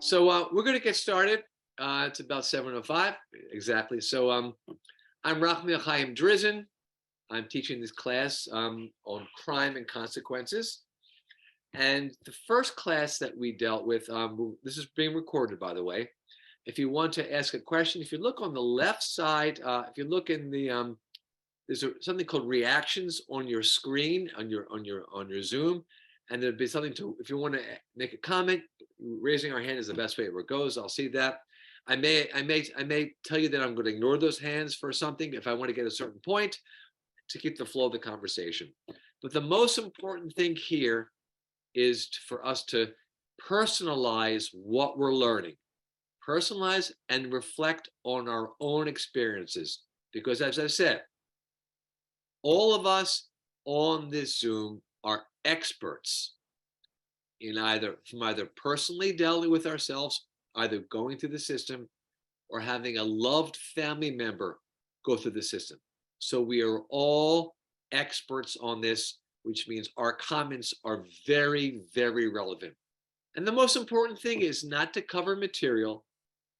So we're going to get started. It's about 7:05 exactly. I'm Rachmi Chaim Drizin. I'm teaching this class on crime and consequences. And the first class that we dealt with, this is being recorded, by the way. If you want to ask a question, if you look on the left side, if you look in the there's something called reactions on your screen on your Zoom, and there'd be something to, if you want to make a comment, raising our hand is the best way where it goes. I'll see that. I may tell you that I'm going to ignore those hands for something if I want to get a certain point to keep the flow of the conversation. But the most important thing here is for us to personalize what we're learning, personalize and reflect on our own experiences. Because as I said, all of us on this Zoom are experts in either personally dealing with ourselves, either going through the system, or having a loved family member go through the system. So we are all experts on this, which means our comments are very, very relevant. And the most important thing is not to cover material,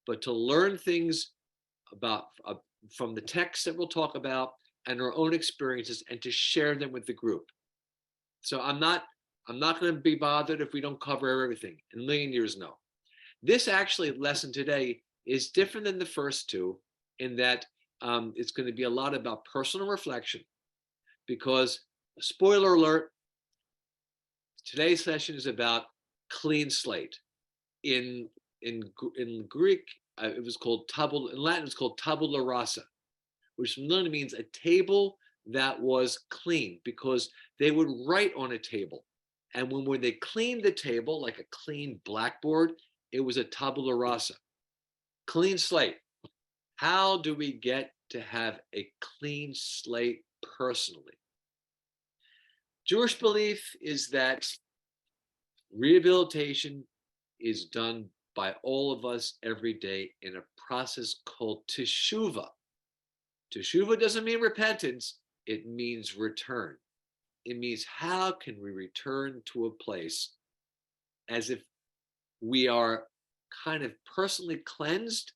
but to learn things about from the text that we'll talk about and our own experiences, and to share them with the group. So I'm not going to be bothered if we don't cover everything. In a million years, no. This actually lesson today is different than the first two in that it's going to be a lot about personal reflection, because spoiler alert, today's session is about clean slate. In Greek, it was called tabula. In Latin, it's called tabula rasa, which literally means a table that was clean, because they would write on a table. And when they cleaned the table, like a clean blackboard, it was a tabula rasa, clean slate. How do we get to have a clean slate personally? Jewish belief is that rehabilitation is done by all of us every day in a process called teshuvah. Teshuvah doesn't mean repentance, it means return. It means how can we return to a place as if we are kind of personally cleansed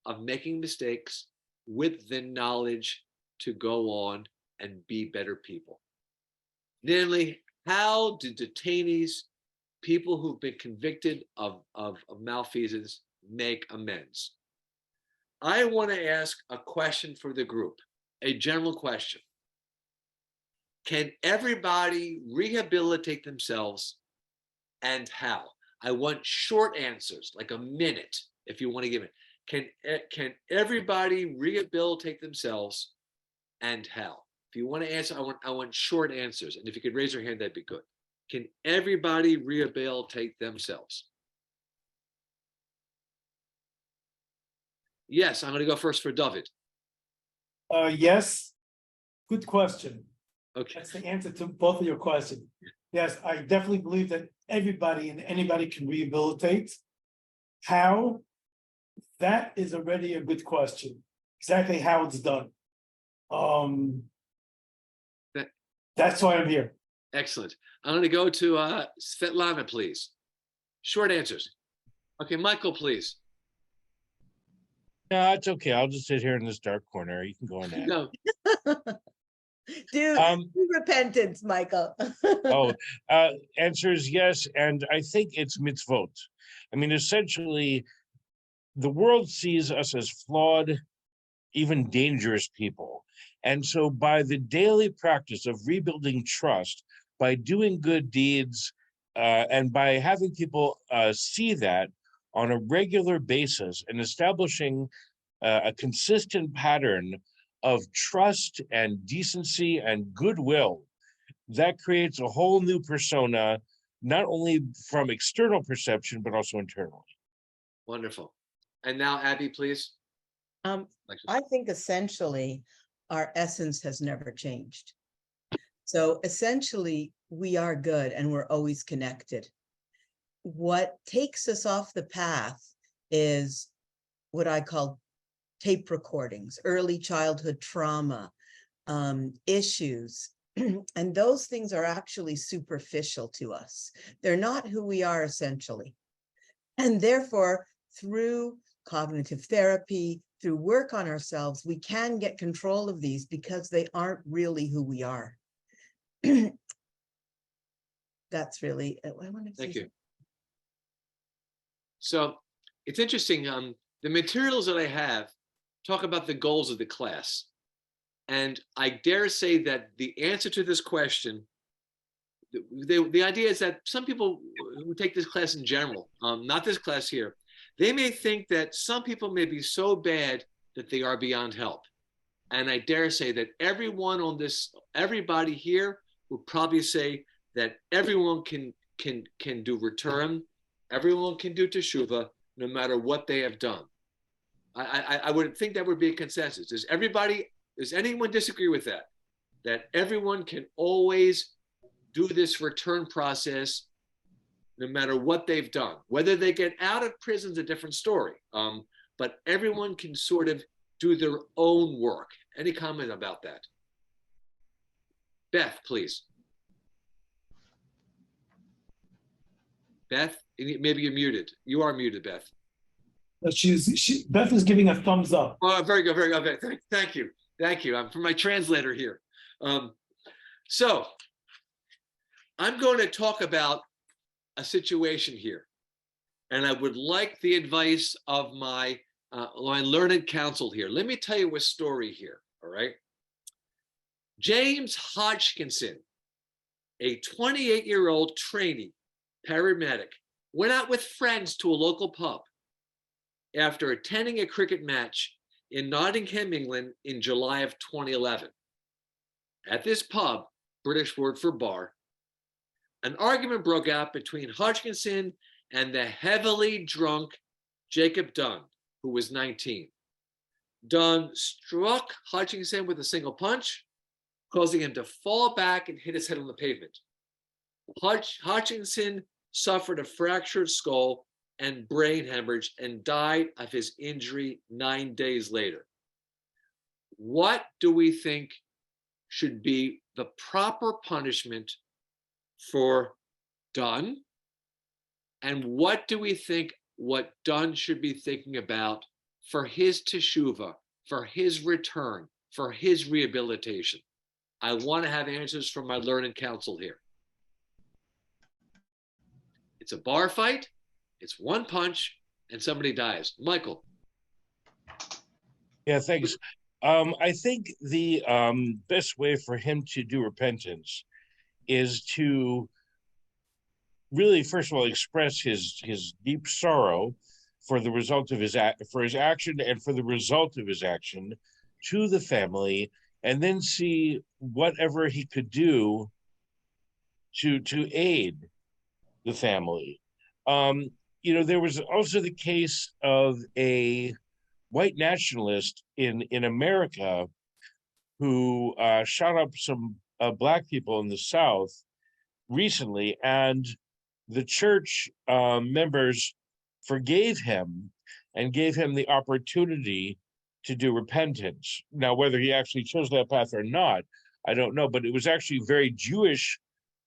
of making mistakes with the knowledge to go on and be better people. Namely, how do detainees, people who've been convicted of malfeasance, make amends? I want to ask a question for the group, a general question. Can everybody rehabilitate themselves, and how? I want short answers, like a minute, if you want to give it. Can everybody rehabilitate themselves, and how? If you want to answer, I want short answers, and if you could raise your hand, that'd be good. Can everybody rehabilitate themselves? Yes, I'm going to go first for David. Yes. Good question. Okay. That's the answer to both of your questions. Yes, I definitely believe that everybody and anybody can rehabilitate. How? That is already a good question. Exactly how it's done. That's why I'm here. Excellent. I'm going to go to Svetlana, please. Short answers. Okay, Michael, please. No, it's okay. I'll just sit here in this dark corner. You can go on that. No. Do repentance, Michael. Answer is yes, and I think it's mitzvot. I mean, essentially, the world sees us as flawed, even dangerous people. And so by the daily practice of rebuilding trust, by doing good deeds, and by having people see that on a regular basis and establishing a consistent pattern of trust and decency and goodwill, that creates a whole new persona, not only from external perception, but also internally. Wonderful. And now, Abby, please. I think essentially our essence has never changed. So essentially we are good and we're always connected. What takes us off the path is what I call tape recordings, early childhood trauma, issues. And those things are actually superficial to us. They're not who we are essentially. And therefore, through cognitive therapy, through work on ourselves, we can get control of these because they aren't really who we are. That's really, I wanted to Thank say you. So it's interesting. The materials that I have talk about the goals of the class. And I dare say that the answer to this question, the idea is that some people who take this class in general, not this class here, they may think that some people may be so bad that they are beyond help. And I dare say that everybody here would probably say that everyone can do return, everyone can do teshuvah, no matter what they have done. I would think that would be a consensus. Does anyone disagree with that? That everyone can always do this return process no matter what they've done. Whether they get out of prison is a different story. But everyone can sort of do their own work. Any comment about that? Beth, please. Beth, maybe you're muted. You are muted, Beth. Beth is giving a thumbs up. Oh, very good, very good. Okay. Thank you. Thank you. I'm for my translator here. So I'm going to talk about a situation here. And I would like the advice of my learned counsel here. Let me tell you a story here, all right? James Hodgkinson, a 28-year-old trainee paramedic, went out with friends to a local pub after attending a cricket match in Nottingham, England in July of 2011. At this pub, British word for bar, an argument broke out between Hodgkinson and the heavily drunk Jacob Dunn, who was 19. Dunn struck Hodgkinson with a single punch, causing him to fall back and hit his head on the pavement. Hodgkinson suffered a fractured skull and brain hemorrhage and died of his injury 9 days later. What do we think should be the proper punishment for Dunn? And what do we think what Dunn should be thinking about for his teshuvah, for his return, for his rehabilitation? I want to have answers from my learned counsel here. It's a bar fight, it's one punch, and somebody dies. Michael. Yeah, thanks. I think the best way for him to do repentance is to really, first of all, express his deep sorrow for the result of his action and for the result of his action to the family, and then see whatever he could do to aid the family. There was also the case of a white nationalist in America who shot up some Black people in the South recently, and the church members forgave him and gave him the opportunity to do repentance. Now, whether he actually chose that path or not, I don't know, but it was actually very Jewish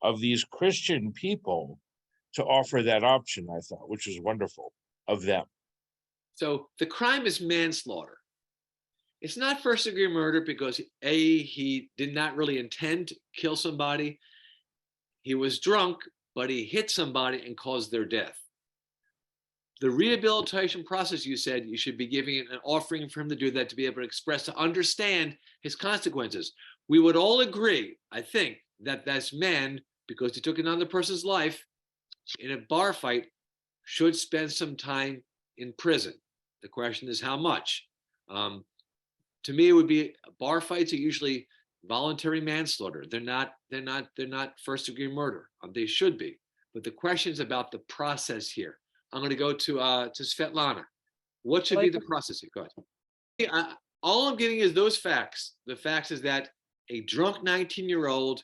of these Christian people to offer that option, I thought, which was wonderful of them. So the crime is manslaughter. It's not first-degree murder because he did not really intend to kill somebody. He was drunk, but he hit somebody and caused their death. The rehabilitation process, you said, you should be giving an offering for him to do that, to be able to express, to understand his consequences. We would all agree, I think, that this man, because he took another person's life in a bar fight, should spend some time in prison. The question is how much. To me, it would be bar fights are usually voluntary manslaughter. They're not first-degree murder. They should be. But the question is about the process here. I'm going to go to Svetlana. What should be the process here? Go ahead. All I'm giving is those facts. The facts is that a drunk 19-year-old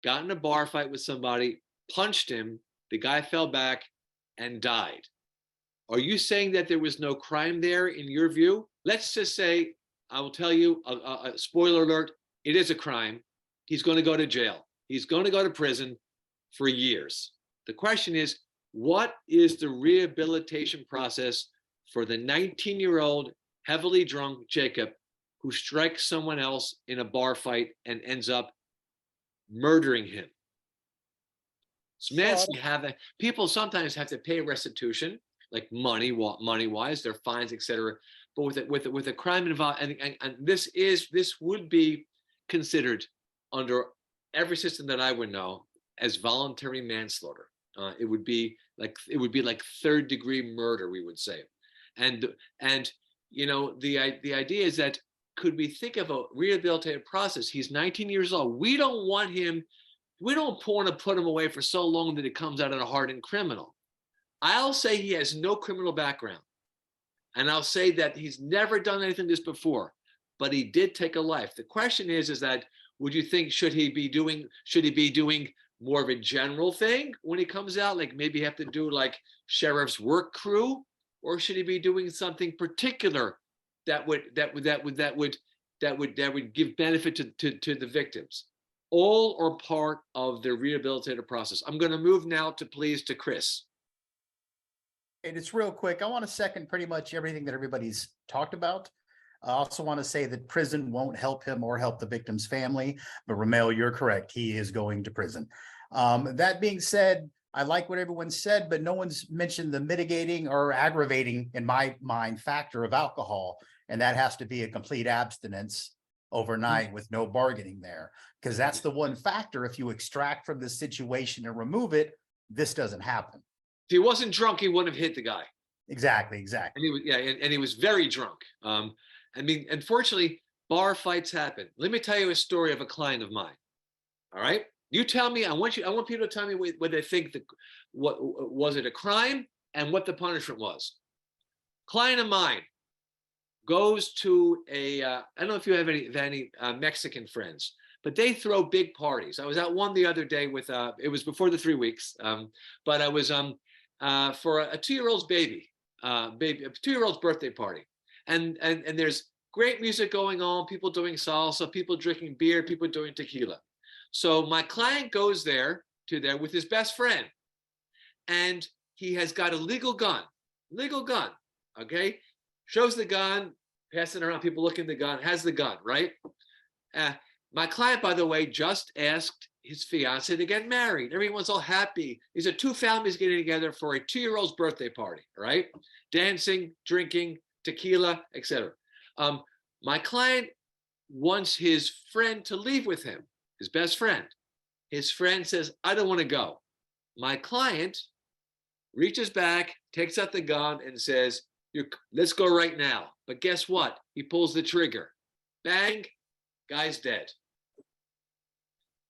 got in a bar fight with somebody, punched him, the guy fell back and died. Are you saying that there was no crime there in your view? Let's just say, I will tell you, a spoiler alert, it is a crime. He's going to go to jail. He's going to go to prison for years. The question is, what is the rehabilitation process for the 19-year-old heavily drunk Jacob who strikes someone else in a bar fight and ends up murdering him? People sometimes have to pay restitution, like money wise, their fines, etc. But with a crime involved, and this would be considered under every system that I would know as voluntary manslaughter. It would be like third degree murder, we would say, and the idea is that, could we think of a rehabilitative process? He's 19 years old. We don't want to put him away for so long that it comes out of a hardened criminal. I'll say he has no criminal background. And I'll say that he's never done anything like this before, but he did take a life. The question is that, would you think, should he be doing more of a general thing when he comes out? Like maybe have to do like sheriff's work crew, or should he be doing something particular that would give benefit to the victims? All or part of the rehabilitative process. I'm going to move now to Chris. And it's real quick. I want to second pretty much everything that everybody's talked about. I also want to say that prison won't help him or help the victim's family. But Ramel, you're correct. He is going to prison. That being said, I like what everyone said, but no one's mentioned the mitigating or aggravating, in my mind, factor of alcohol. And that has to be a complete abstinence overnight with no bargaining there, because that's the one factor. If you extract from the situation and remove it, this doesn't happen. If he wasn't drunk, he wouldn't have hit the guy. Exactly. And he was very drunk. Unfortunately, bar fights happen. Let me tell you a story of a client of mine. All right, you tell me. I want people to tell me what they think. What was it, a crime, and what the punishment was. Client of mine goes to I don't know if you have any Mexican friends, but they throw big parties. I was at one the other day with it was before the 3 weeks, but I was for a 2-year-old's a 2-year-old's birthday party, and there's great music going on, people doing salsa, people drinking beer, people doing tequila. So my client goes there with his best friend, and he has got a legal gun, okay? Shows the gun, passing around, people looking at the gun, has the gun, right? My client, by the way, just asked his fiance to get married. Everyone's all happy. These are two families getting together for a 2-year-old's birthday party, right? Dancing, drinking, tequila, etc. My client wants his friend to leave with him, his best friend. His friend says, I don't want to go. My client reaches back, takes out the gun, and says, let's go right now. But guess what? He pulls the trigger. Bang, guy's dead.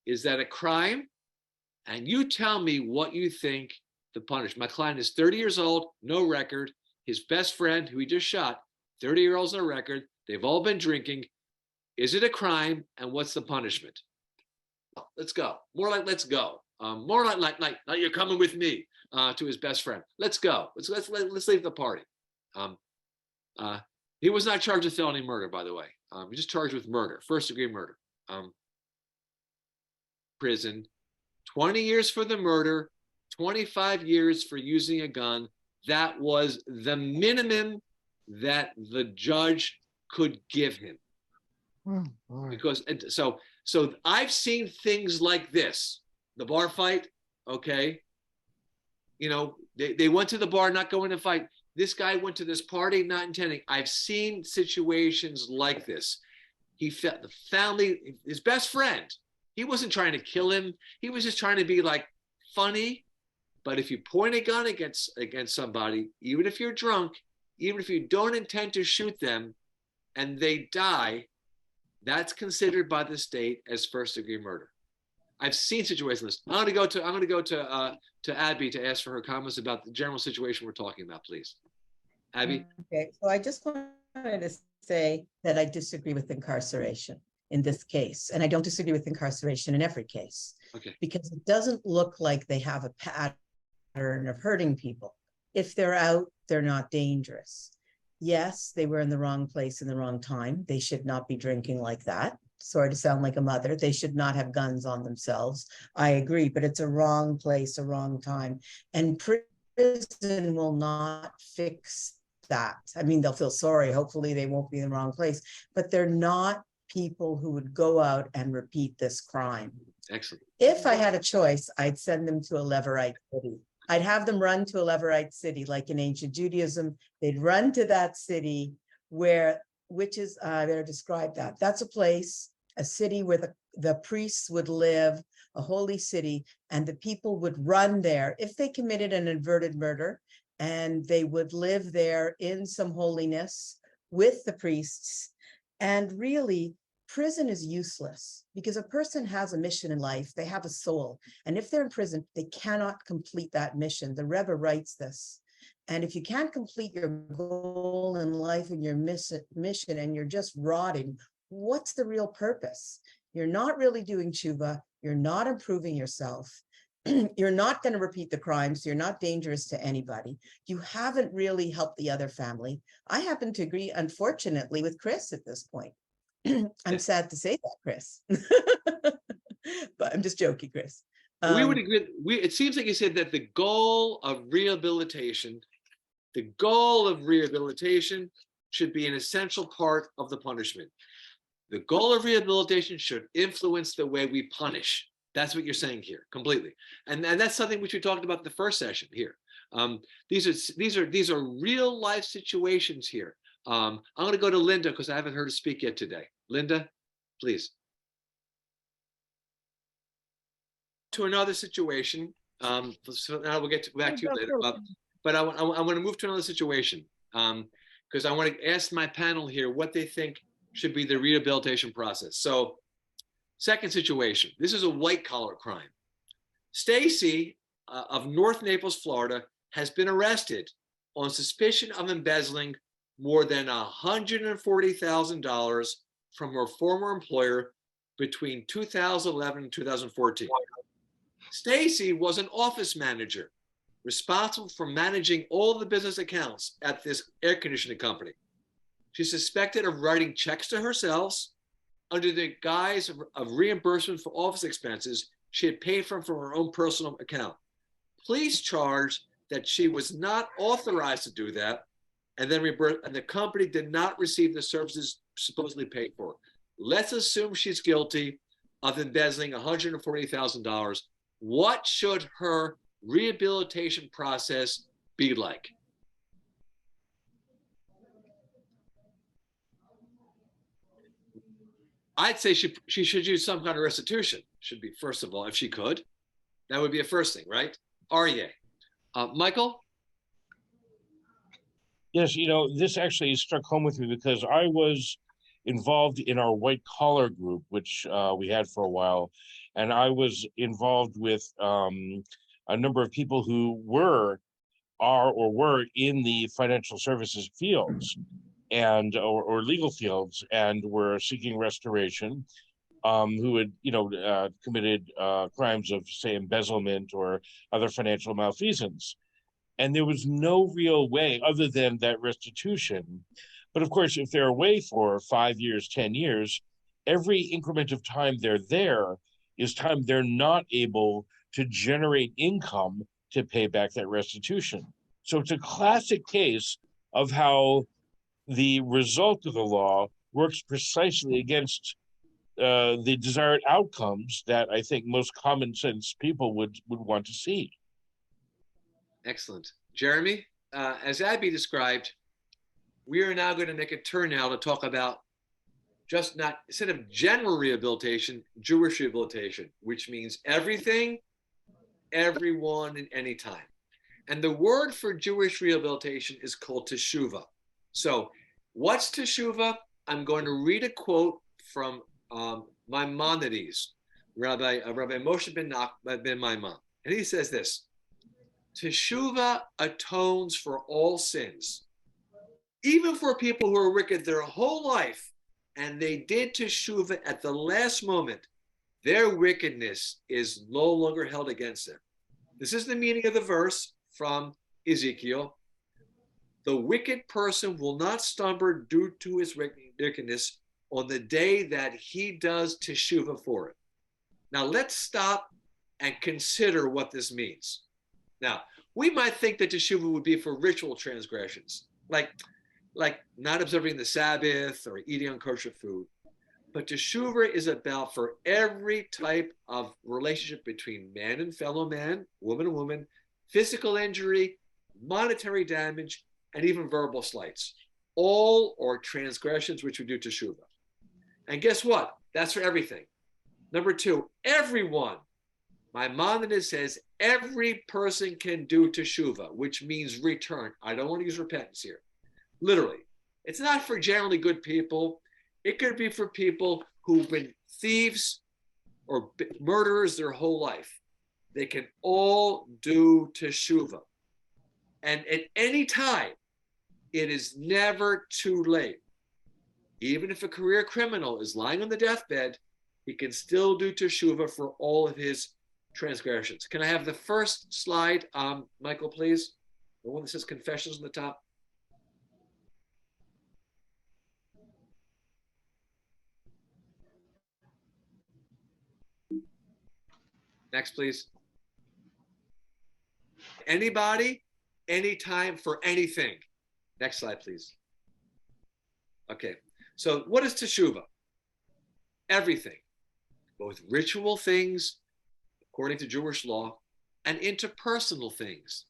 Is that a crime? And you tell me what you think the punishment. My client is 30 years old, no record. His best friend, who he just shot, 30-year-olds no record. They've all been drinking. Is it a crime? And what's the punishment? Let's go. More like let's go. More like you're coming with me to his best friend. Let's go. Let's leave the party. He was not charged with felony murder, by the way. He was just charged with murder, first-degree murder. Prison, 20 years for the murder, 25 years for using a gun. That was the minimum that the judge could give him. Because so I've seen things like this. The bar fight, okay. They went to the bar not going to fight. This guy went to this party not intending. I've seen situations like this. He felt the family, his best friend, he wasn't trying to kill him. He was just trying to be like funny. But if you point a gun against somebody, even if you're drunk, even if you don't intend to shoot them and they die, that's considered by the state as first-degree murder. I've seen situations. I'm going to go to Abby to ask for her comments about the general situation we're talking about, please. Abby. Okay, so I just wanted to say that I disagree with incarceration in this case, and I don't disagree with incarceration in every case. Okay. Because it doesn't look like they have a pattern of hurting people. If they're out, they're not dangerous. Yes, they were in the wrong place in the wrong time. They should not be drinking like that. Sorry to sound like a mother. They should not have guns on themselves. I agree, but it's a wrong place, a wrong time. And prison will not fix that. I mean, they'll feel sorry. Hopefully they won't be in the wrong place, but they're not people who would go out and repeat this crime. Excellent. If I had a choice, I'd send them to a Levirate city. I'd have them run to a Levirate city, like in ancient Judaism. They'd run to that city which is, I better describe that. That's a place, a city where the priests would live, a holy city, and the people would run there if they committed an inverted murder, and they would live there in some holiness with the priests. And really, prison is useless because a person has a mission in life. They have a soul. And if they're in prison, they cannot complete that mission. The Rebbe writes this. And if you can't complete your goal in life and your mission and you're just rotting, what's the real purpose? You're not really doing tshuva. You're not improving yourself. You're not going to repeat the crimes. You're not dangerous to anybody. You haven't really helped the other family. I happen to agree, unfortunately, with Chris at this point. I'm sad to say that, Chris. But I'm just joking, Chris. We would agree. It seems like you said that the goal of rehabilitation should be an essential part of the punishment. The goal of rehabilitation should influence the way we punish. That's what you're saying here, completely. And that's something which we talked about in the first session here. These are real life situations here. I'm going to go to Linda because I haven't heard her speak yet today. Linda, please. To another situation. So now we'll get back to you later. But I want to move to another situation because I want to ask my panel here what they think should be the rehabilitation process. So, second situation. This is a white collar crime. Stacy of North Naples, Florida, has been arrested on suspicion of embezzling more than $140,000 from her former employer between 2011 and 2014. Stacy was an office manager responsible for managing all the business accounts at this air conditioning company. She's suspected of writing checks to herself under the guise of reimbursement for office expenses she had paid from her own personal account. Police charged that she was not authorized to do that, and then the company did not receive the services supposedly paid for. Let's assume she's guilty of embezzling $140,000. What should her rehabilitation process be like? I'd say she should use some kind of restitution. Should be, first of all, if she could. That would be a first thing, right? Aryeh. Michael? Yes, this actually struck home with me because I was involved in our white collar group, which we had for a while. And I was involved with a number of people who were in the financial services fields and or legal fields and were seeking restoration, who had committed crimes of, say, embezzlement or other financial malfeasance. And there was no real way other than that restitution. But of course, if they're away for 5 years, 10 years, every increment of time they're there is time they're not able to generate income to pay back that restitution. So it's a classic case of how the result of the law works precisely against the desired outcomes that I think most common sense people would want to see. Excellent. Jeremy, as Abby described, we are now going to make a turn now to talk about just not, instead of general rehabilitation, Jewish rehabilitation, which means everything, everyone, and anytime. And the word for Jewish rehabilitation is called teshuvah. So what's teshuvah? I'm going to read a quote from Maimonides, Rabbi Moshe ben Maimon. And he says this: Teshuvah atones for all sins, even for people who are wicked their whole life, and they did teshuvah at the last moment. Their wickedness is no longer held against them. This is the meaning of the verse from Ezekiel. The wicked person will not stumble due to his wickedness on the day that he does teshuvah for it. Now let's stop and consider what this means. Now, we might think that teshuva would be for ritual transgressions, like not observing the Sabbath or eating unkosher food. But teshuva is about for every type of relationship between man and fellow man, woman and woman, physical injury, monetary damage, and even verbal slights. All are transgressions which we do teshuva. And guess what? That's for everything. Number two, everyone. Maimonides says every person can do teshuva, which means return. I don't want to use repentance here. Literally. It's not for generally good people. It could be for people who've been thieves or murderers their whole life. They can all do teshuva. And at any time, it is never too late. Even if a career criminal is lying on the deathbed, he can still do teshuva for all of his transgressions. Can I have the first slide, Michael, please? The one that says confessions on the top. Next, please. Anybody, anytime, for anything. Next slide, please. Okay, so what is teshuva? Everything, both ritual things, according to Jewish law, and interpersonal things.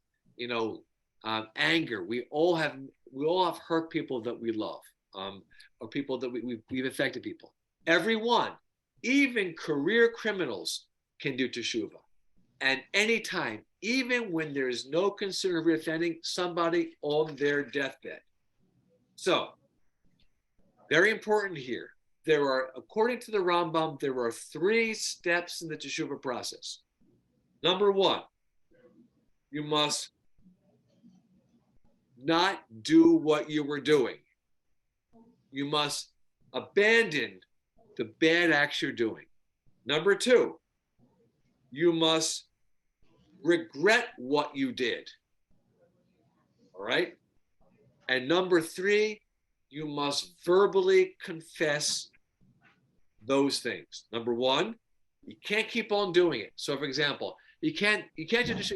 Anger. We all have hurt people that we love, or people that we've affected people. Everyone, even career criminals, can do teshuva, and anytime, even when there is no concern of reoffending somebody on their deathbed. So, very important here. There are, according to the Rambam, there are 3 steps in the teshuva process. Number 1, you must not do what you were doing. You must abandon the bad acts you're doing. Number 2, you must regret what you did. All right? And number 3, you must verbally confess those things. Number 1, you can't keep on doing it. So, for example, you can't just,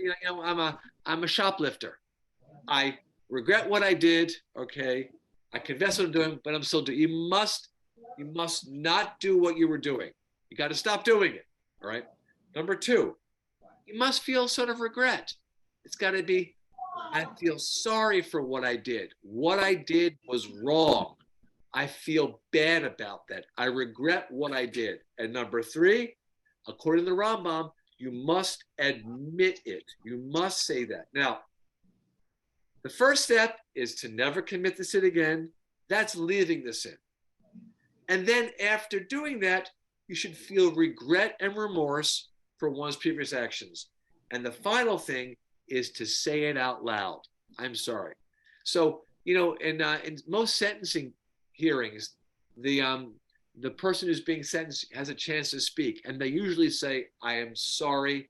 I'm a shoplifter. I regret what I did. Okay, I confess what I'm doing, but I'm still doing. You must not do what you were doing. You got to stop doing it. All right. Number 2, you must feel sort of regret. It's got to be, I feel sorry for what I did. What I did was wrong. I feel bad about that. I regret what I did. And number 3, according to the Rambam, you must admit it. You must say that. Now, the first step is to never commit the sin again. That's leaving the sin. And then after doing that, you should feel regret and remorse for one's previous actions. And the final thing is to say it out loud. I'm sorry. So, in most sentencing hearings, the person who's being sentenced has a chance to speak, and they usually say, I am sorry.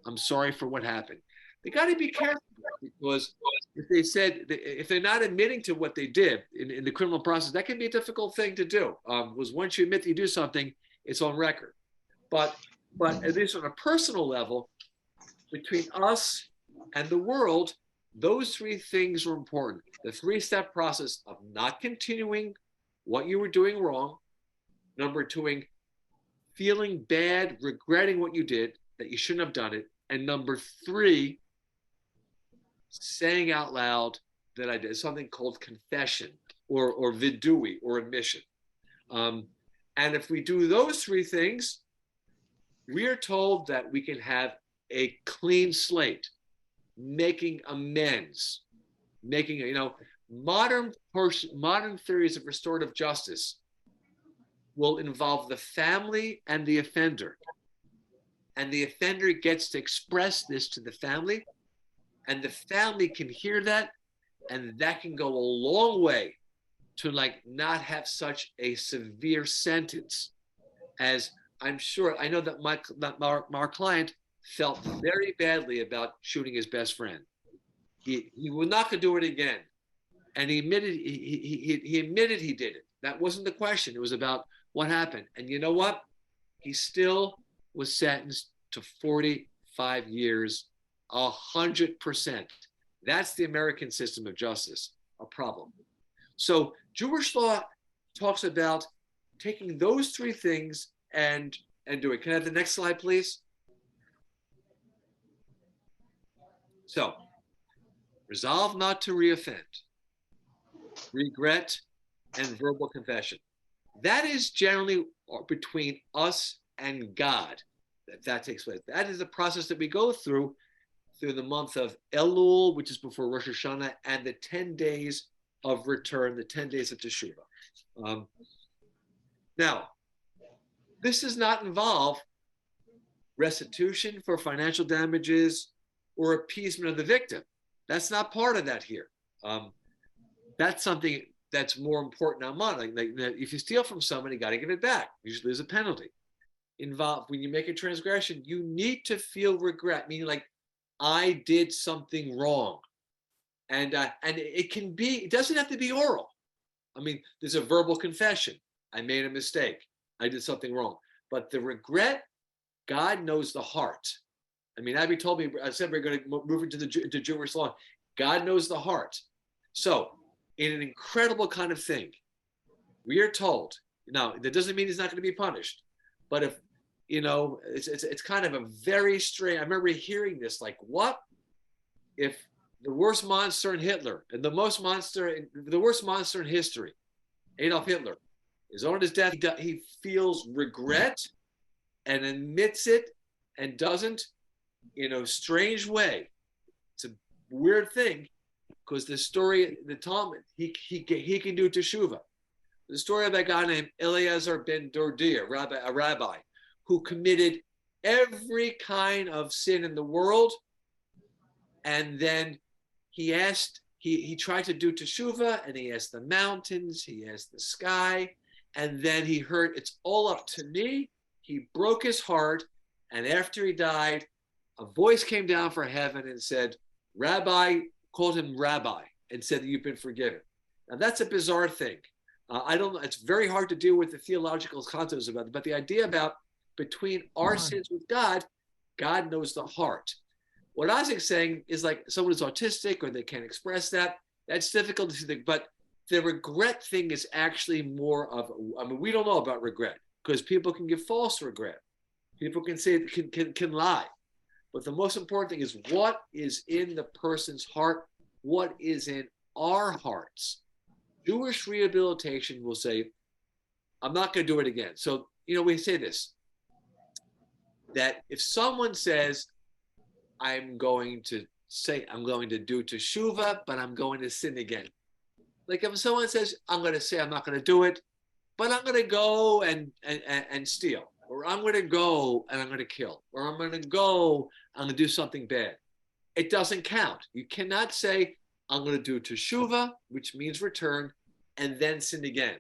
I'm sorry for what happened. They got to be careful, because if they're not admitting to what they did in the criminal process, that can be a difficult thing to do. Was once you admit that you do something, it's on record. But at least on a personal level, between us and the world, those 3 things are important. The 3-step process of not continuing what you were doing wrong. Number 2, feeling bad, regretting what you did, that you shouldn't have done it. And number 3, saying out loud that I did something called confession or vidui or admission. And if we do those 3 things, we are told that we can have a clean slate, making amends, modern theories of restorative justice will involve the family and the offender. And the offender gets to express this to the family, and the family can hear that, and that can go a long way to not have such a severe sentence. As I know that our client felt very badly about shooting his best friend. He was not going to do it again, and he admitted he did it. That wasn't the question. It was about what happened. And you know what? He still was sentenced to 45 years 100%. That's the American system of justice, a problem. So Jewish law talks about taking those three things and doing. Can I have the next slide, please? So, resolve not to reoffend, regret, and verbal confession. That is generally between us and God that takes place. That is the process that we go through the month of Elul, which is before Rosh Hashanah, and the 10 days of return, the 10 days of Teshuvah. Now, this does not involve restitution for financial damages or appeasement of the victim. That's not part of that here. That's something that's more important on money. Like if you steal from somebody, you got to give it back. Usually there's a penalty involved. When you make a transgression, you need to feel regret, meaning like, I did something wrong. And it doesn't have to be oral. I mean, there's a verbal confession. I made a mistake. I did something wrong. But the regret, God knows the heart. I mean, Abby told me, I said we're going to move into the Jewish law. God knows the heart. So, in an incredible kind of thing, we are told, now, that doesn't mean he's not going to be punished. But if, it's kind of a very strange, I remember hearing this, like, what if the worst monster in Hitler and the worst monster in history, Adolf Hitler, is on his death, he feels regret and admits it and doesn't, in a strange way. It's a weird thing, because the story, the Talmud, he can do teshuvah. The story of a guy named Eliezer ben Dordir, a rabbi, who committed every kind of sin in the world, and then he tried to do teshuvah, and he asked the mountains, he asked the sky, and then he heard, it's all up to me. He broke his heart, and after he died, a voice came down from heaven and said, Rabbi, called him Rabbi, and said that you've been forgiven. Now that's a bizarre thing. I don't know, it's very hard to deal with the theological concepts about it, but the idea about between our sins with God, God knows the heart. What Isaac's saying is like someone is autistic or they can't express that. That's difficult to see, but the regret thing is actually more of, we don't know about regret because people can give false regret. People can say, can lie. But the most important thing is what is in the person's heart, what is in our hearts. Jewish rehabilitation will say, I'm not going to do it again. So, we say this, that if someone says, I'm going to do teshuvah, but I'm going to sin again. Like if someone says, I'm going to say I'm not going to do it, but I'm going to go and steal, or I'm going to go and I'm going to kill, or I'm going to go, I'm going to do something bad. It doesn't count. You cannot say, I'm going to do teshuvah, which means return, and then sin again.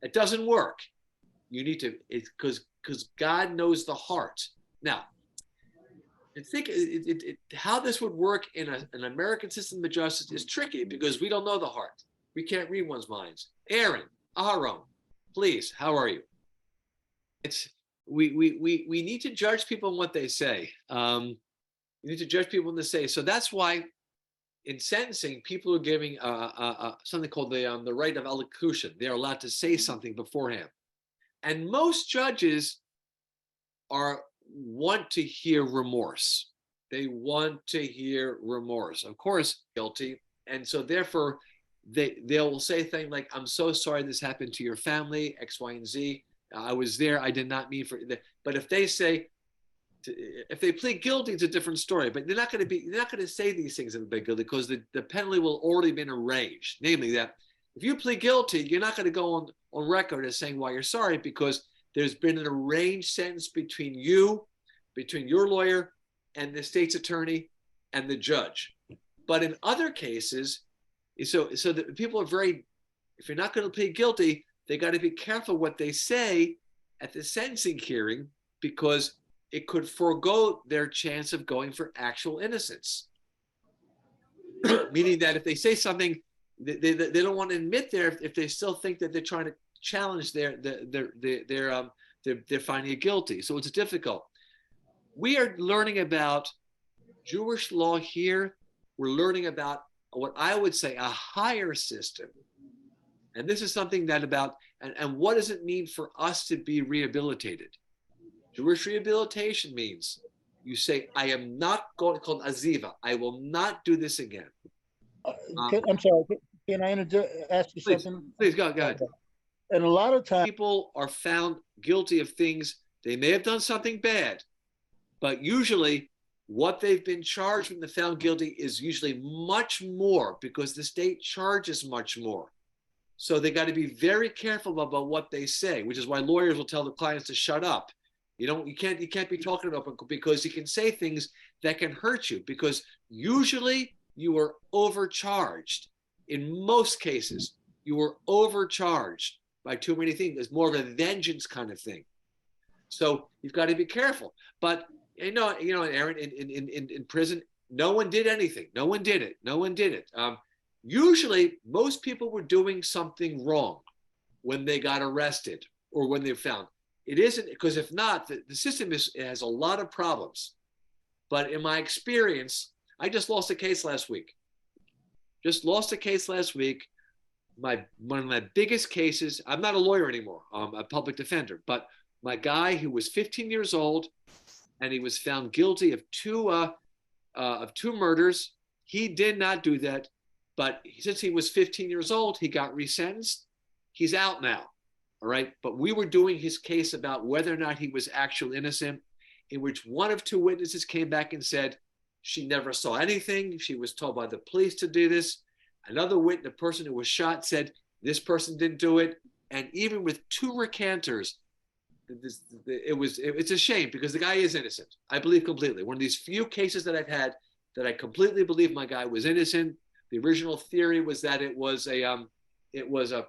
It doesn't work. You need to, because God knows the heart. Now, I think how this would work in an American system of justice is tricky because we don't know the heart. We can't read one's minds. Aaron, Aharon, please, how are you? We need to judge people on what they say. We need to judge people when they say. So that's why in sentencing, people are giving something called the right of elocution. They're allowed to say something beforehand. And most judges want to hear remorse. They want to hear remorse. Of course, guilty. And so therefore, they'll say things like, I'm so sorry this happened to your family, X, Y, and Z. I was there. I did not mean for that. But if they plead guilty, it's a different story. But they're not going to say these things if they plead guilty because the penalty will already been arranged. Namely that if you plead guilty, you're not going to go on record as saying why you're sorry because there's been an arranged sentence between your lawyer and the state's attorney and the judge. But in other cases, so the people are if you're not going to plead guilty, they got to be careful what they say at the sentencing hearing because it could forego their chance of going for actual innocence. Meaning that if they say something, they don't want to admit there if they still think that they're trying to challenge their finding it guilty. So it's difficult. We are learning about Jewish law here, we're learning about what I would say a higher system. And this is something that about, and what does it mean for us to be rehabilitated? Jewish rehabilitation means you say, I am not going, called aziva, I will not do this again. I'm sorry, can I ask you Please, something? please go ahead. And a lot of times, People are found guilty of things, they may have done something bad, but usually what they've been charged with and found guilty is usually much more because the state charges much more. So they got to be very careful about what they say, which is why lawyers will tell the clients to shut up. You can't be talking about it because you can say things that can hurt you, because usually you are overcharged. In most cases, you are overcharged by too many things. There's more of a vengeance kind of thing. So you've got to be careful. But Aaron, in prison, no one did anything. No one did it. Usually, most people were doing something wrong when they got arrested or when they're found. It isn't, because if not, the system has a lot of problems. But in my experience, I just lost a case last week. One of my biggest cases, I'm not a lawyer anymore, I'm a public defender, but my guy who was 15 years old and he was found guilty of two murders. He did not do that, but since he was 15 years old, he got resentenced. He's out now, all right? But we were doing his case about whether or not he was actually innocent, in which one of two witnesses came back and said she never saw anything. She was told by the police to do this. Another witness, the person who was shot, said this person didn't do it. And even with two recanters, it's a shame because the guy is innocent. I believe completely. One of these few cases that I've had that I completely believe my guy was innocent. The original theory was that it was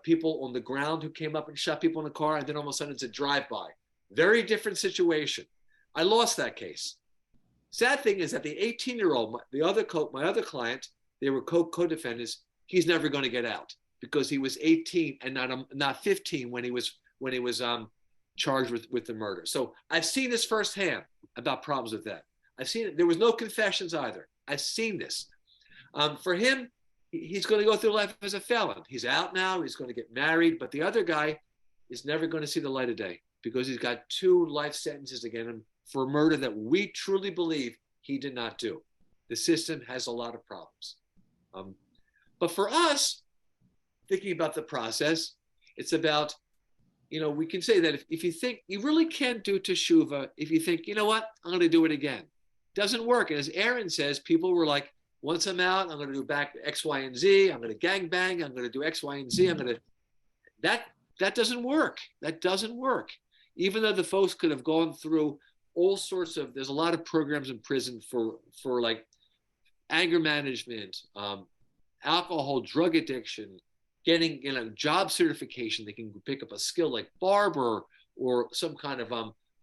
people on the ground who came up and shot people in the car, and then all of a sudden it's a drive-by. Very different situation. I lost that case. Sad thing is that the 18-year-old, my other client, they were co-defendants. He's never going to get out because he was 18 and not 15 when he was charged with the murder. So I've seen this firsthand about problems with that. I've seen it. There was no confessions either. I've seen this. For him, he's going to go through life as a felon. He's out now. He's going to get married. But the other guy is never going to see the light of day because he's got 2 life sentences against him for a murder that we truly believe he did not do. The system has a lot of problems. But for us, thinking about the process, it's about, we can say that if you think you really can't do teshuvah, if you think, you know what, I'm going to do it again. Doesn't work. And as Aaron says, people were like, once I'm out, I'm going to do back X, Y, and Z. I'm going to gangbang. I'm going to do X, Y, and Z. That doesn't work. That doesn't work. Even though the folks could have gone through all sorts of, there's a lot of programs in prison for like anger management, alcohol, drug addiction, getting job certification. They can pick up a skill like barber or some kind of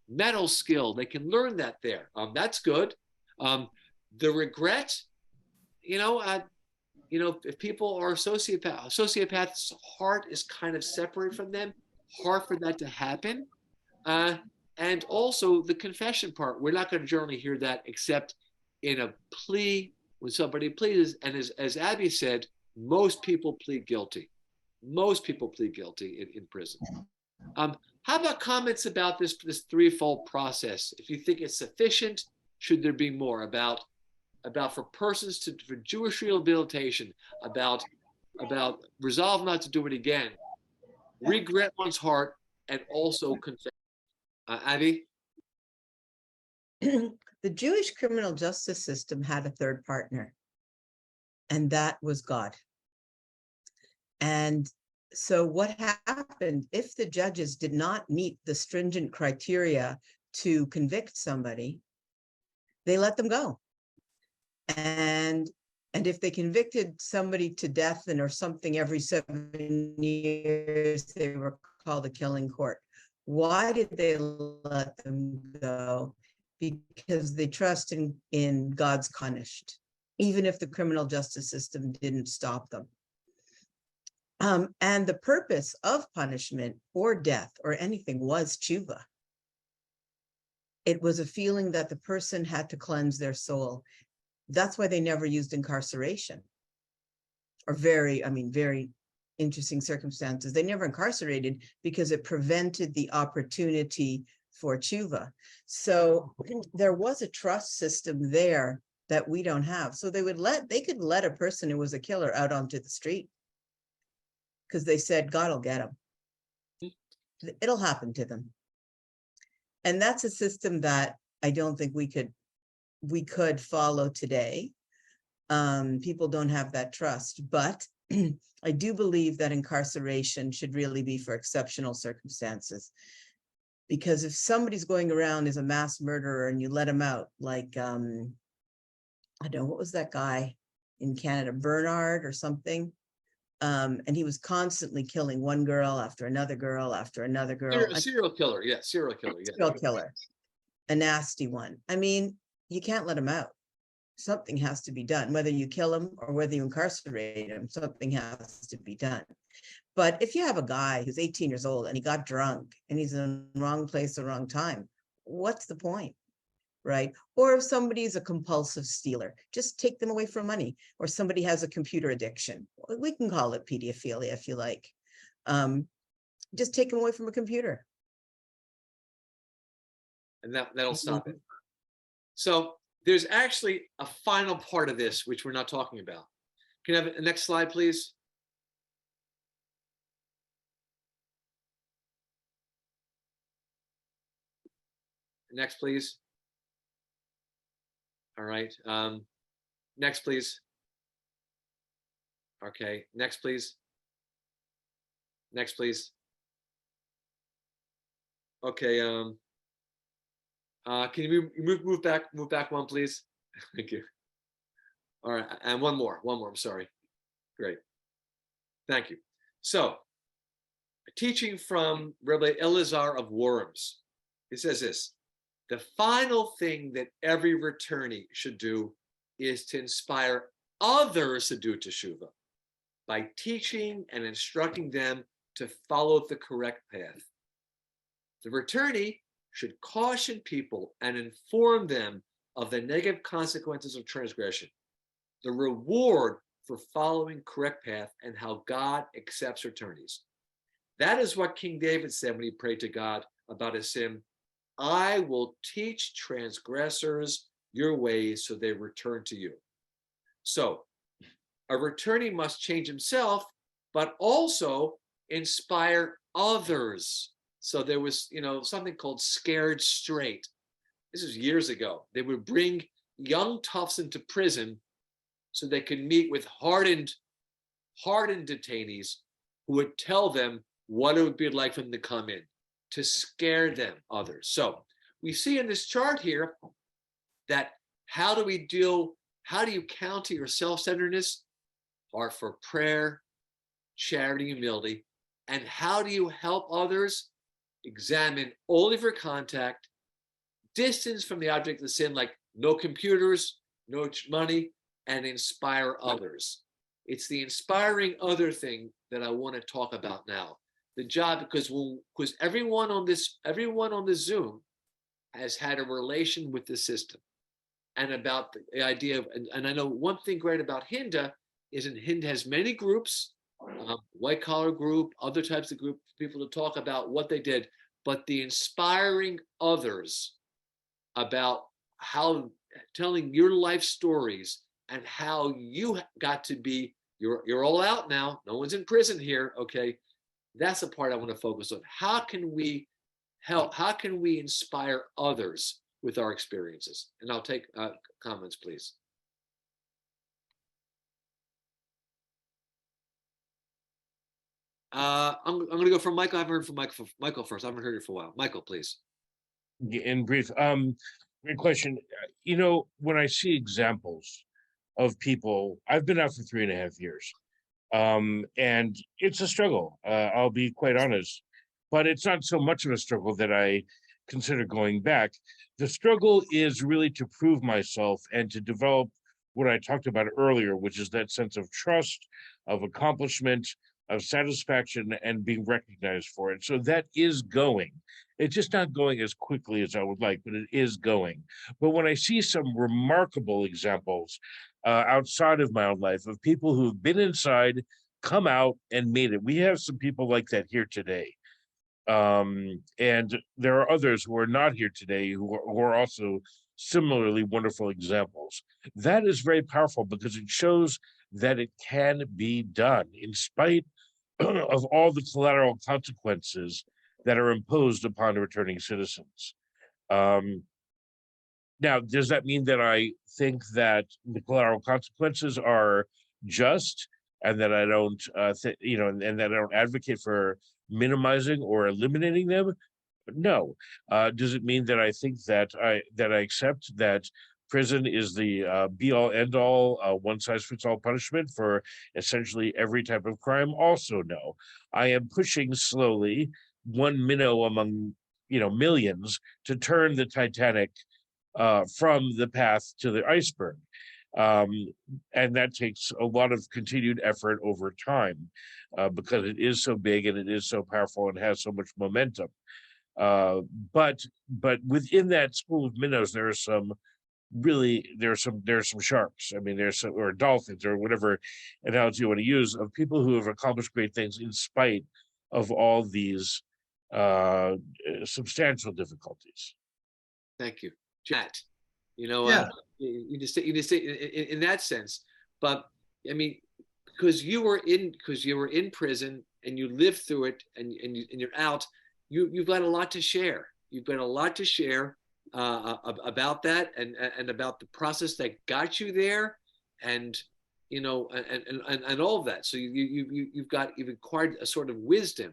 metal skill. They can learn that there. That's good. The regret, if people are sociopaths' heart is kind of separate from them, hard for that to happen. And also the confession part, we're not going to generally hear that except in a plea when somebody pleads. And as Abby said, most people plead guilty. Most people plead guilty in prison. How about comments about this threefold process? If you think it's sufficient, should there be more about for persons for Jewish rehabilitation, about resolve not to do it again, regret one's heart, and also confess. Abby? The Jewish criminal justice system had a third partner, and that was God. And so what happened if the judges did not meet the stringent criteria to convict somebody, they let them go. And if they convicted somebody to death or something every 7 years, they were called a killing court. Why did they let them go? Because they trust in God's punished, even if the criminal justice system didn't stop them. And the purpose of punishment or death or anything was tshuva. It was a feeling that the person had to cleanse their soul. That's why they never used incarceration. Or very interesting circumstances. They never incarcerated because it prevented the opportunity for tshuva. So there was a trust system there that we don't have. So they could let a person who was a killer out onto the street because they said, God will get him. It'll happen to them. And that's a system that I don't think we could follow today. People don't have that trust, but I do believe that incarceration should really be for exceptional circumstances. Because if somebody's going around as a mass murderer and you let him out, like, I don't know, what was that guy in Canada, Bernard or something? And he was constantly killing one girl after another girl after another girl. A serial killer, yeah, serial killer, yeah. Serial killer, a nasty one. I mean, you can't let him out. Something has to be done, whether you kill him or whether you incarcerate him, something has to be done. But if you have a guy who's 18 years old and he got drunk and he's in the wrong place at the wrong time, what's the point, right? Or if somebody's a compulsive stealer, just take them away from money. Or somebody has a computer addiction. We can call it pedophilia if you like. Just take them away from a computer. And that'll stop it. So there's actually a final part of this, which we're not talking about. Can I have the next slide, please? Next, please. All right. Next, please. Okay. Next, please. Next, please. Okay. Can you move back one, please? Thank you. All right, and one more. I'm sorry. Great. Thank you. So, a teaching from Rabbi Elazar of Worms. He says this: the final thing that every returnee should do is to inspire others to do teshuvah by teaching and instructing them to follow the correct path. The returnee should caution people and inform them of the negative consequences of transgression, the reward for following correct path, and how God accepts returnees. That is what King David said when he prayed to God about his sin. I will teach transgressors your ways so they return to you. So a returnee must change himself, but also inspire others. So there was, something called Scared Straight. This was years ago. They would bring young toughs into prison so they could meet with hardened detainees who would tell them what it would be like for them to come in, to scare them, others. So we see in this chart here that how do you counter your self-centeredness? Heart for prayer, charity, humility. And how do you help others? Examine all of your contact, distance from the object of the sin, like no computers, no money, and inspire others. It's the inspiring other thing that I want to talk about now. The job, because everyone on this Zoom has had a relation with the system, and about the idea of, and I know one thing great about Hinda is Hinda has many groups, white collar group, other types of group, people to talk about what they did, but the inspiring others about how telling your life stories and how you got to be, you're all out now. No one's in prison here. Okay. That's the part I want to focus on. How can we help? How can we inspire others with our experiences? And I'll take comments, please. I'm going to go from Michael. I haven't heard from Michael first. I haven't heard it for a while. Michael, please. In brief, great question. When I see examples of people, I've been out for 3.5 years, and it's a struggle. I'll be quite honest, but it's not so much of a struggle that I consider going back. The struggle is really to prove myself and to develop what I talked about earlier, which is that sense of trust, of accomplishment, of satisfaction, and being recognized for it. So that is going. It's just not going as quickly as I would like, but it is going. But when I see some remarkable examples outside of my own life of people who've been inside, come out, and made it, we have some people like that here today. And there are others who are not here today who are also similarly wonderful examples. That is very powerful because it shows that it can be done in spite of all the collateral consequences that are imposed upon returning citizens. Now, does that mean that I think that the collateral consequences are just, and that I don't, and that I don't advocate for minimizing or eliminating them? No. Does it mean that I think that I accept that prison is the be all end all, one size fits all punishment for essentially every type of crime? Also, no. I am pushing slowly, one minnow among millions, to turn the Titanic from the path to the iceberg. And that takes a lot of continued effort over time because it is so big and it is so powerful and has so much momentum. But within that school of minnows, there are some sharks. I mean, or dolphins, or whatever analogy you want to use, of people who have accomplished great things in spite of all these substantial difficulties. Thank you, Matt. Yeah. You just say in that sense, but I mean, because you were in prison and you lived through it, and you're out. You've got a lot to share. You've got a lot to share about that, and about the process that got you there, and and all of that. So you've acquired a sort of wisdom,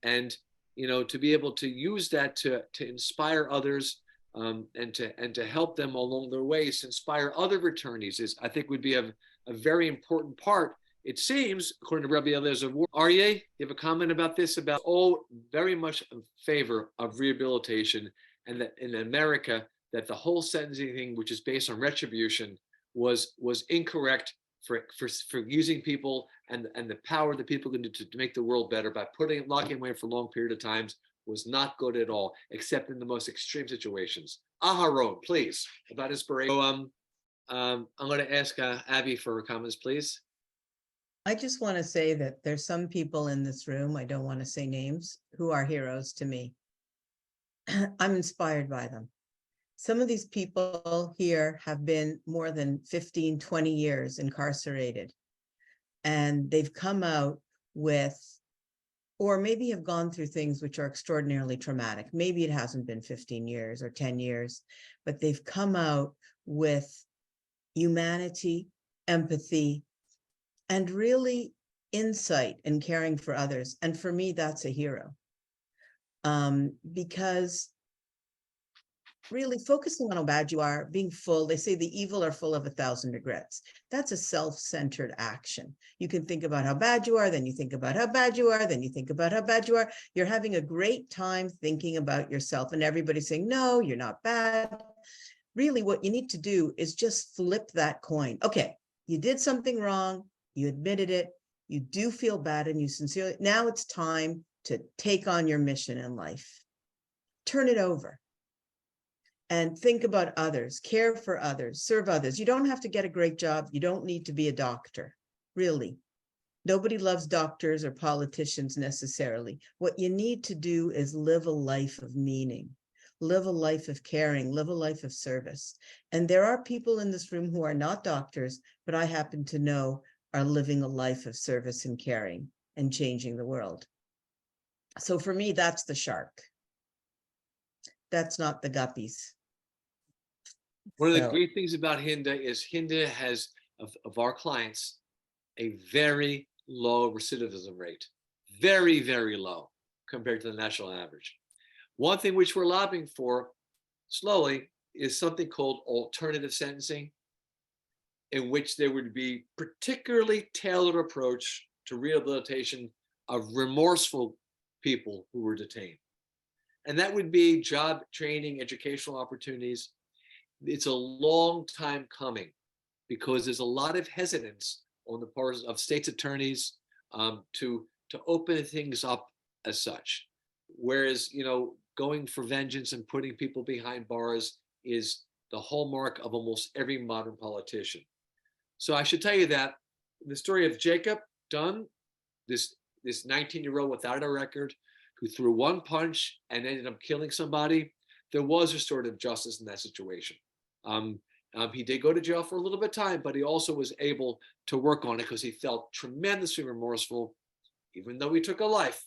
and to be able to use that to inspire others, and to help them along their ways, to inspire other returnees, I think would be a very important part. It seems, according to Rabbi Eliezer, Aryeh, you have a comment about this? About all very much in favor of rehabilitation, and that in America, that the whole sentencing thing, which is based on retribution, was incorrect for using people and the power that people can do to make the world better by locking away for a long period of times, was not good at all, except in the most extreme situations. Aharon, please, about inspiration. So, I'm going to ask Abby for her comments, please. I just want to say that there's some people in this room, I don't want to say names, who are heroes to me. I'm inspired by them. Some of these people here have been more than 15, 20 years incarcerated, and they've come out with, or maybe have gone through things which are extraordinarily traumatic. Maybe it hasn't been 15 years or 10 years, but they've come out with humanity, empathy, and really insight and caring for others. And for me, that's a hero. Because really focusing on how bad you are, being full, they say the evil are full of 1,000 regrets. That's a self-centered action. You can think about how bad you are, then you think about how bad you are, then you think about how bad you are. You're having a great time thinking about yourself, and everybody's saying, no, you're not bad. Really, what you need to do is just flip that coin. Okay, you did something wrong, you admitted it, you do feel bad, and you sincerely, now it's time to take on your mission in life. Turn it over and think about others, care for others, serve others. You don't have to get a great job. You don't need to be a doctor, really. Nobody loves doctors or politicians necessarily. What you need to do is live a life of meaning, live a life of caring, live a life of service. And there are people in this room who are not doctors, but I happen to know are living a life of service and caring and changing the world. So for me, that's the shark. That's not the guppies. One of the great things about Hinda is Hinda has, of our clients, a very low recidivism rate. Very, very low compared to the national average. One thing which we're lobbying for slowly is something called alternative sentencing, in which there would be particularly tailored approach to rehabilitation of remorseful people who were detained. And that would be job training, educational opportunities. It's a long time coming because there's a lot of hesitance on the part of state's attorneys to open things up as such. Whereas, going for vengeance and putting people behind bars is the hallmark of almost every modern politician. So I should tell you that the story of Jacob Dunn, this 19-year-old without a record who threw one punch and ended up killing somebody, there was restorative justice in that situation. He did go to jail for a little bit of time, but he also was able to work on it because he felt tremendously remorseful, even though he took a life.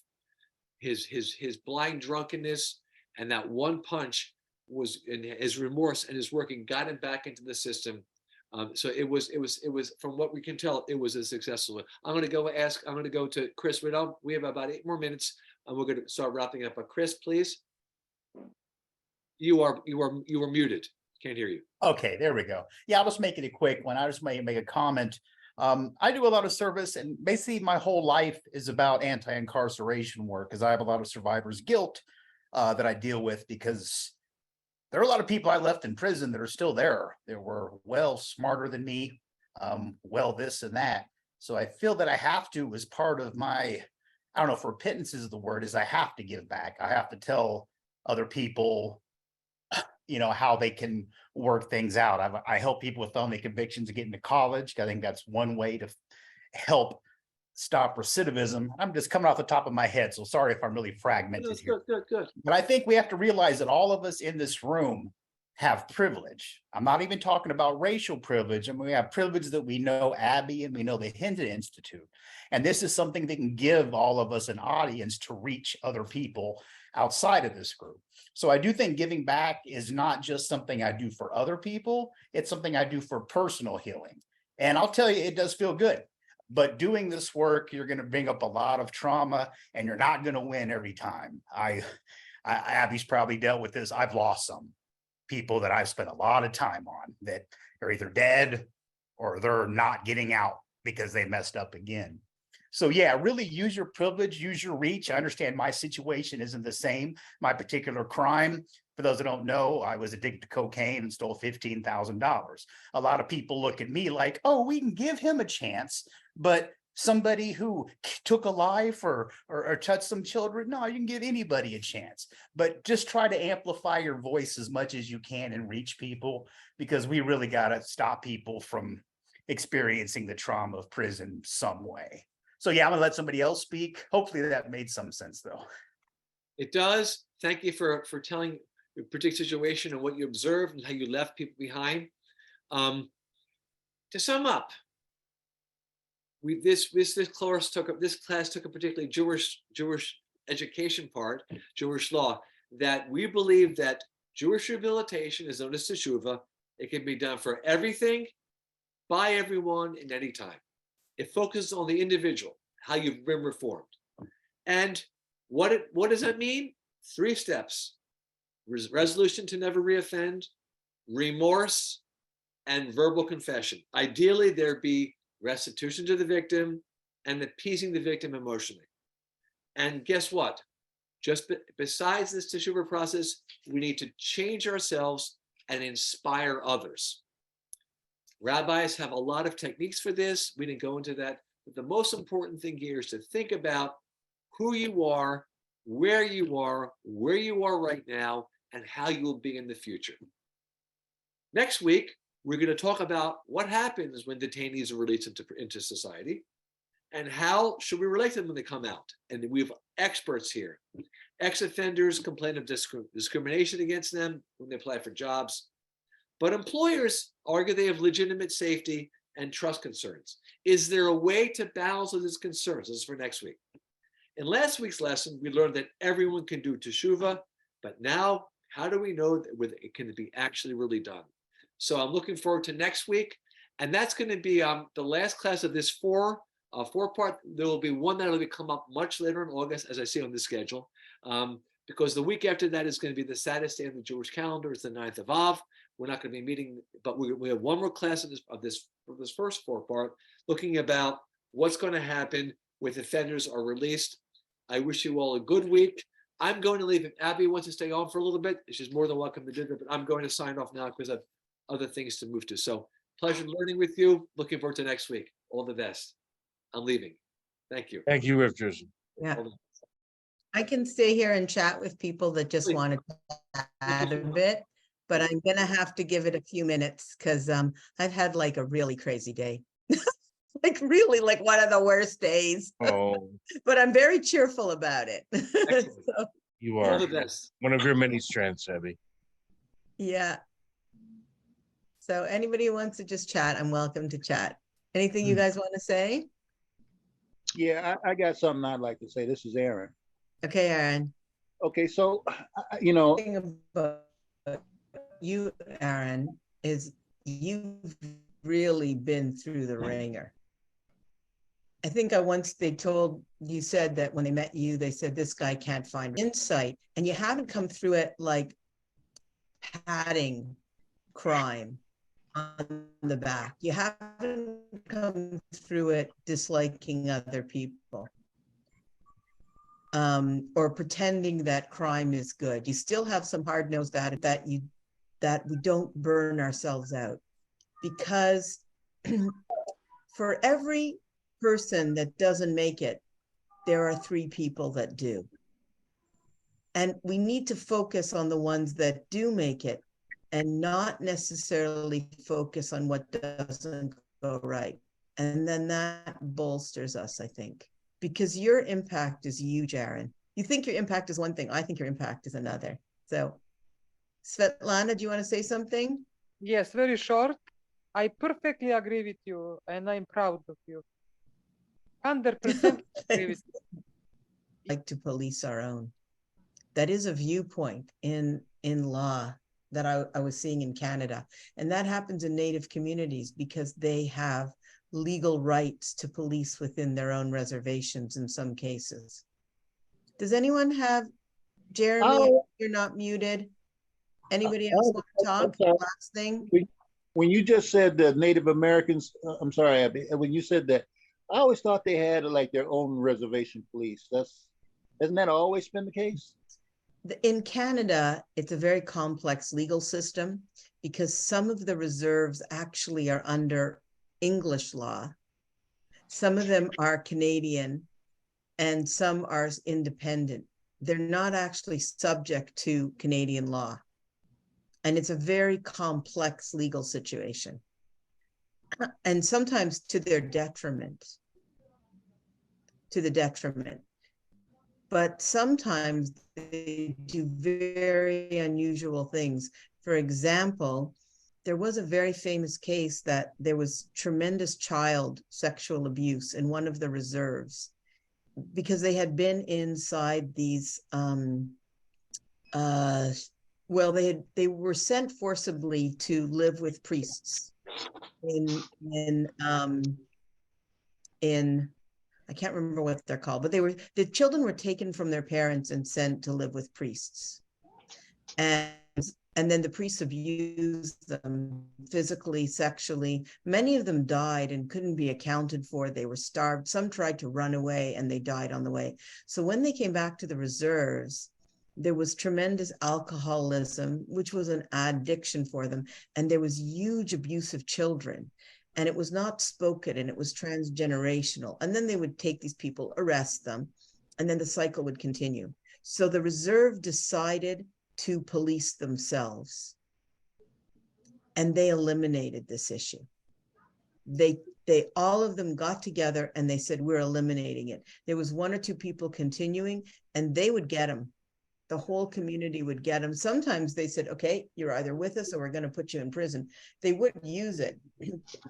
His blind drunkenness and that one punch was in his remorse and his working got him back into the system. So it was from what we can tell, it was a successful. I'm going to go to Chris Riddle. We have about 8 more minutes, and we're going to start wrapping up. But Chris, please, you are muted. Can't hear you. Okay, there we go. Yeah, I'll just make it a quick one. I just make a comment. I do a lot of service, and basically my whole life is about anti-incarceration work because I have a lot of survivor's guilt that I deal with because there are a lot of people I left in prison that are still there. They were well smarter than me, well this and that. So I feel that I have to, as part of my, I don't know if repentance is the word, is I have to give back. I have to tell other people, how they can work things out. I help people with felony convictions to get into college. I think that's one way to help stop recidivism. I'm just coming off the top of my head, so sorry if I'm really fragmented here. Good. But I think we have to realize that all of us in this room have privilege. I'm not even talking about racial privilege. I mean, we have privilege that we know Abby and we know the Hinton Institute. And this is something that can give all of us an audience to reach other people outside of this group. So I do think giving back is not just something I do for other people. It's something I do for personal healing. And I'll tell you, it does feel good. But doing this work, you're going to bring up a lot of trauma and you're not going to win every time. Abby's probably dealt with this. I've lost some people that I've spent a lot of time on that are either dead or they're not getting out because they messed up again. So yeah, really use your privilege, use your reach. I understand my situation isn't the same. My particular crime, for those that don't know, I was addicted to cocaine and stole $15,000. A lot of people look at me like, oh, we can give him a chance. But somebody who took a life or touched some children, no, you can give anybody a chance. But just try to amplify your voice as much as you can and reach people, because we really got to stop people from experiencing the trauma of prison some way. So yeah, I'm gonna let somebody else speak. Hopefully that made some sense though. It does. Thank you for telling your particular situation and what you observed and how you left people behind. To sum up, this class took a particularly Jewish education part, Jewish law, that we believe that Jewish rehabilitation is known as teshuvah. It can be done for everything, by everyone, in any time. It focuses on the individual, how you've been reformed. And what does that mean? 3 steps: resolution to never reoffend, remorse, and verbal confession. Ideally, there be restitution to the victim and appeasing the victim emotionally. And guess what? Just besides this teshuvah process, we need to change ourselves and inspire others. Rabbis have a lot of techniques for this. We didn't go into that. But the most important thing here is to think about who you are, where you are right now, and how you will be in the future. Next week, we're going to talk about what happens when detainees are released into society and how should we relate to them when they come out. And we have experts here. Ex-offenders complain of discrimination against them when they apply for jobs. But employers argue they have legitimate safety and trust concerns. Is there a way to balance these concerns? This is for next week. In last week's lesson, we learned that everyone can do teshuvah, but now, how do we know that it can be actually really done? So I'm looking forward to next week, and that's going to be the last class of this four-part. There will be one that will come up much later in August, as I see on the schedule, because the week after that is going to be the saddest day on the Jewish calendar. It's the 9th of Av. We're not going to be meeting, but we have one more class of this first 4-part, looking about what's going to happen with offenders are released. I wish you all a good week. I'm going to leave. If Abby wants to stay on for a little bit, she's more than welcome to do that, but I'm going to sign off now because I have other things to move to. So pleasure learning with you. Looking forward to next week. All the best. I'm leaving. Thank you. Thank you, Richard. Yeah. Hold on. I can stay here and chat with people that just Please. wanted to add a bit, but I'm gonna have to give it a few minutes because I've had like a really crazy day. Like really like one of the worst days, Oh, but I'm very cheerful about it. Excellent. So, you All are the best. one of your many strengths, Abby. yeah. So anybody who wants to just chat, I'm welcome to chat. Anything you guys want to say? Yeah, I got something I'd like to say. This is Aaron. Okay, Aaron. Okay, so, you know, Thing about you, Aaron, is you've really been through the ringer. I think they told you said that when they met you, they said this guy can't find insight, and you haven't come through it like patting crime on the back. You haven't come through it disliking other people. Or pretending that crime is good. You still have some hard-nosed attitude that we don't burn ourselves out, because for every person that doesn't make it, there are 3 people that do. And we need to focus on the ones that do make it and not necessarily focus on what doesn't go right. And then that bolsters us, I think, because your impact is huge, Aaron. You think your impact is one thing. I think your impact is another. So, Svetlana, do you want to say something? Yes, very short. I perfectly agree with you, and I'm proud of you. 100% agree with you. Like to police our own. That is a viewpoint in law that I was seeing in Canada. And that happens in Native communities because they have legal rights to police within their own reservations in some cases. Does anyone have, Jeremy, you're not muted. Anybody else want to talk? Last thing. when you just said the Native Americans, I'm sorry, Abby, when you said that, I always thought they had like their own reservation police. Hasn't that always been the case? In Canada, it's a very complex legal system because some of the reserves actually are under English law. Some of them are Canadian and some are independent. They're not actually subject to Canadian law. And it's a very complex legal situation. And sometimes to their detriment. To the detriment. But sometimes they do very unusual things. For example, there was a very famous case that there was tremendous child sexual abuse in one of the reserves because they had been inside these they were sent forcibly to live with priests in I can't remember what they're called, but the children were taken from their parents and sent to live with priests. And then the priests abused them physically, sexually. Many of them died and couldn't be accounted for. They were starved. Some tried to run away and they died on the way. So when they came back to the reserves, there was tremendous alcoholism, which was an addiction for them. And there was huge abuse of children. And it was not spoken and it was transgenerational. And then they would take these people, arrest them, and then the cycle would continue. So the reserve decided to police themselves. And they eliminated this issue. They all of them got together and they said, we're eliminating it. There was 1 or 2 people continuing and they would get them. The whole community would get them. Sometimes they said, okay, you're either with us or we're going to put you in prison. They wouldn't use it,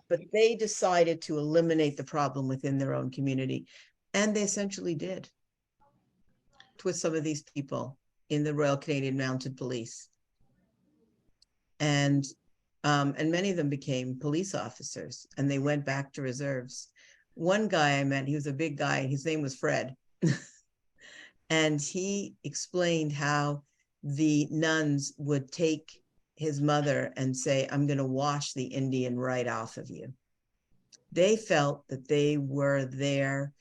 but they decided to eliminate the problem within their own community. And they essentially did with some of these people in the Royal Canadian Mounted Police. And many of them became police officers and they went back to reserves. One guy I met, he was a big guy, his name was Fred. And he explained how the nuns would take his mother and say, I'm going to wash the Indian right off of you. They felt that they were there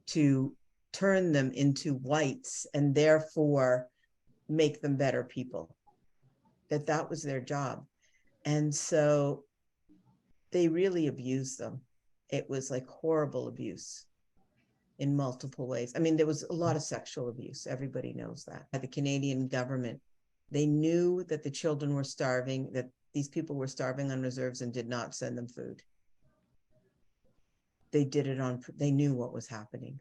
to turn them into whites and therefore make them better people, that was their job. And so they really abused them. It was like horrible abuse. in multiple ways. I mean, there was a lot of sexual abuse. Everybody knows that. By the Canadian government, they knew that the children were starving, that these people were starving on reserves and did not send them food. They did it on, they knew what was happening.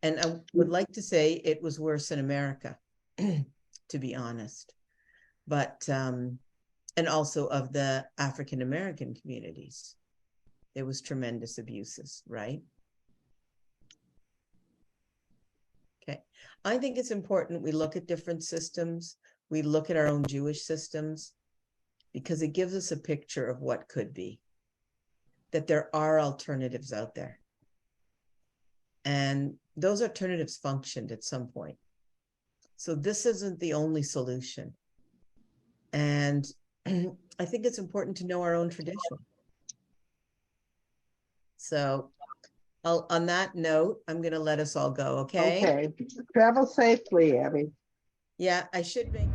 And I would like to say it was worse in America, to be honest. But, and also of the African-American communities, there was tremendous abuses, right? Okay, I think it's important we look at different systems. We look at our own Jewish systems because it gives us a picture of what could be, that there are alternatives out there. And those alternatives functioned at some point. So this isn't the only solution. And I think it's important to know our own tradition. So on that note, I'm going to let us all go, okay? Okay. Travel safely, Abby. Yeah, I should make